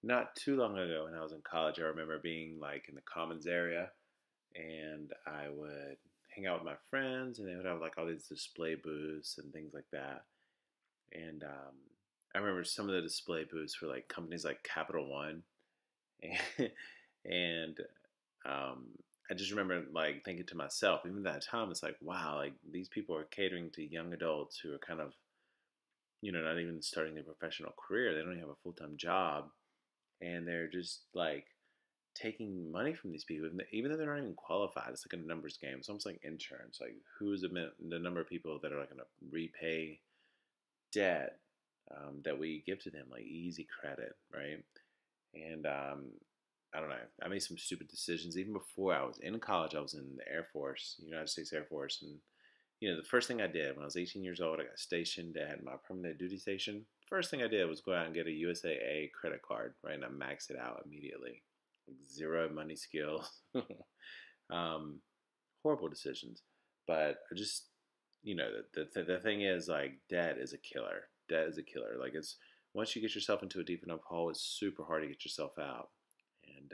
Not too long ago when I was in college, I remember being like in the commons area and I would hang out with my friends and they would have like all these display booths and things like that. And I remember some of the display booths for like companies like Capital One. And, and um, I just remember like thinking to myself, even at that time, it's like, wow, like these people are catering to young adults who are kind of, not even starting their professional career. They don't even have a full time job and they're just like taking money from these people, even though they're not even qualified. It's like a numbers game. It's almost like insurance. Like who's the number of people that are like going to repay debt that we give to them, like easy credit, right? And I don't know. I made some stupid decisions even before I was in college. I was in the Air Force, United States Air Force, and the first thing I did when I was 18 years old, I got stationed at my permanent duty station. First thing I did was go out and get a USAA credit card, right? And I maxed it out immediately. Like zero money skills. um, Horrible decisions. But I just, the thing is, like, debt is a killer. Debt is a killer. Like, it's once you get yourself into a deep enough hole, it's super hard to get yourself out. And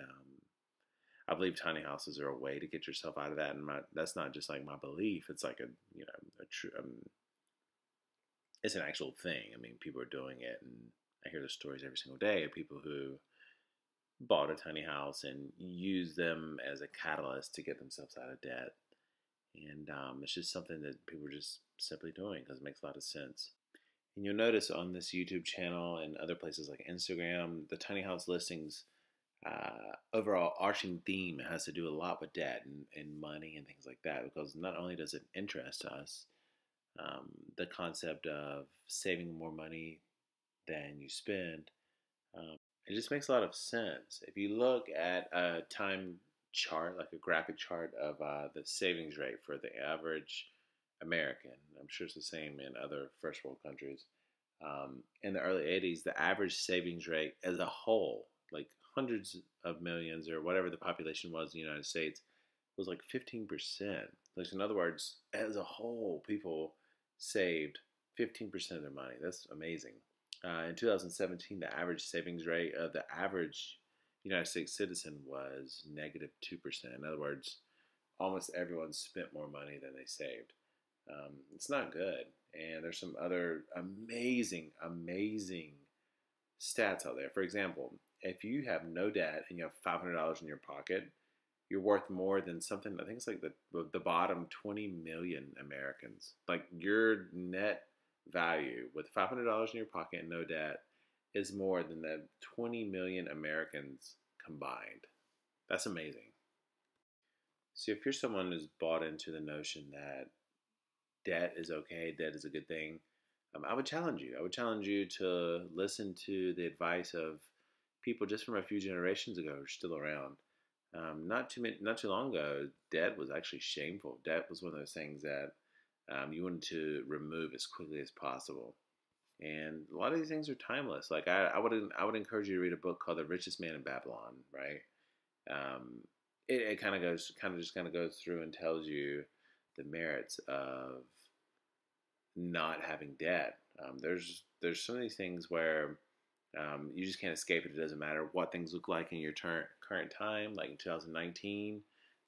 I believe tiny houses are a way to get yourself out of that, and that's not just like my belief. It's like a true. It's an actual thing. I mean, people are doing it, and I hear the stories every single day of people who bought a tiny house and used them as a catalyst to get themselves out of debt. And it's just something that people are just simply doing because it makes a lot of sense. And you'll notice on this YouTube channel and other places like Instagram, the tiny house listings overall arching theme has to do a lot with debt and money and things like that, because not only does it interest us, the concept of saving more money than you spend, it just makes a lot of sense. If you look at a time chart, like a graphic chart of the savings rate for the average American, I'm sure it's the same in other first world countries. In the early 80s, the average savings rate as a whole, like hundreds of millions or whatever the population was in the United States, was like 15%. Like, in other words, as a whole, people saved 15% of their money. That's amazing. In 2017, the average savings rate of the average United States citizen was negative 2%. In other words, almost everyone spent more money than they saved. It's not good. And there's some other amazing, amazing stats out there. For example, if you have no debt and you have $500 in your pocket, you're worth more than something. I think it's like the bottom 20 million Americans. Like, your net value with $500 in your pocket and no debt is more than the 20 million Americans combined. That's amazing. So if you're someone who's bought into the notion that debt is okay, debt is a good thing, I would challenge you. I would challenge you to listen to the advice of people just from a few generations ago who are still around. Not too long ago, debt was actually shameful. Debt was one of those things that you wanted to remove as quickly as possible. And a lot of these things are timeless. Like, I would encourage you to read a book called The Richest Man in Babylon. Right? It kind of goes through and tells you the merits of not having debt. There's so many things where you just can't escape it. It doesn't matter what things look like in your current time, like in 2019,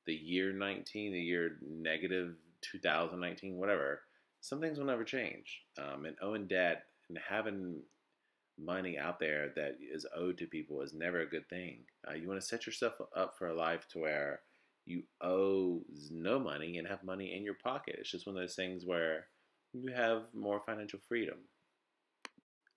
the year 19, the year negative 2019, whatever. Some things will never change. And owing debt and having money out there that is owed to people is never a good thing. You want to set yourself up for a life to where you owe no money and have money in your pocket. It's just one of those things where you have more financial freedom.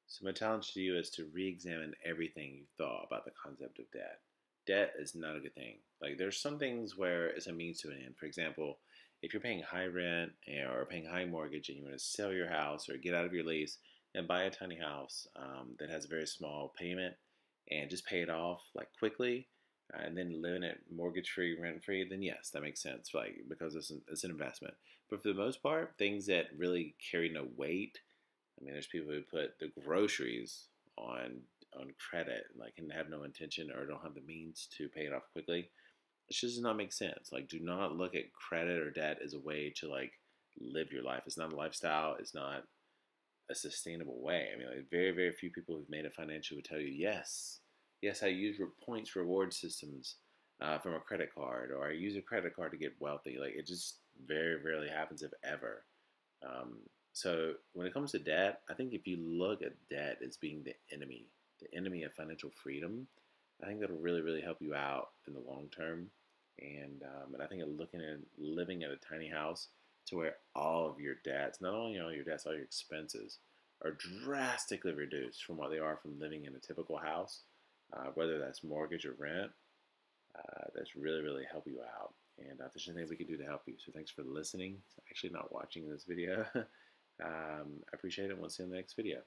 So my challenge to you is to re-examine everything you thought about the concept of debt. Debt is not a good thing. Like, there's some things where it's a means to an end. For example, if you're paying high rent or paying high mortgage and you want to sell your house or get out of your lease and buy a tiny house that has a very small payment and just pay it off like quickly, and then live in it mortgage free, rent free, then yes, that makes sense. Like, because it's an investment. But for the most part, things that really carry no weight. I mean, there's people who put the groceries on credit, like, and have no intention or don't have the means to pay it off quickly. It just does not make sense. Like, do not look at credit or debt as a way to like live your life. It's not a lifestyle. It's not a sustainable way. I mean, like, very, very few people who've made it financially would tell you, yes, Yes, I use points reward systems from a credit card, or I use a credit card to get wealthy. Like it just very rarely happens, if ever. Um, so when it comes to debt, I think if you look at debt as being the enemy of financial freedom, I think that'll really help you out in the long term. And I think looking at living in a tiny house to where all of your debts, not only all your debts, all your expenses, are drastically reduced from what they are from living in a typical house, whether that's mortgage or rent. That's really help you out. And if there's anything we can do to help you. So thanks for listening. Actually, not watching this video. I appreciate it. We'll see you in the next video.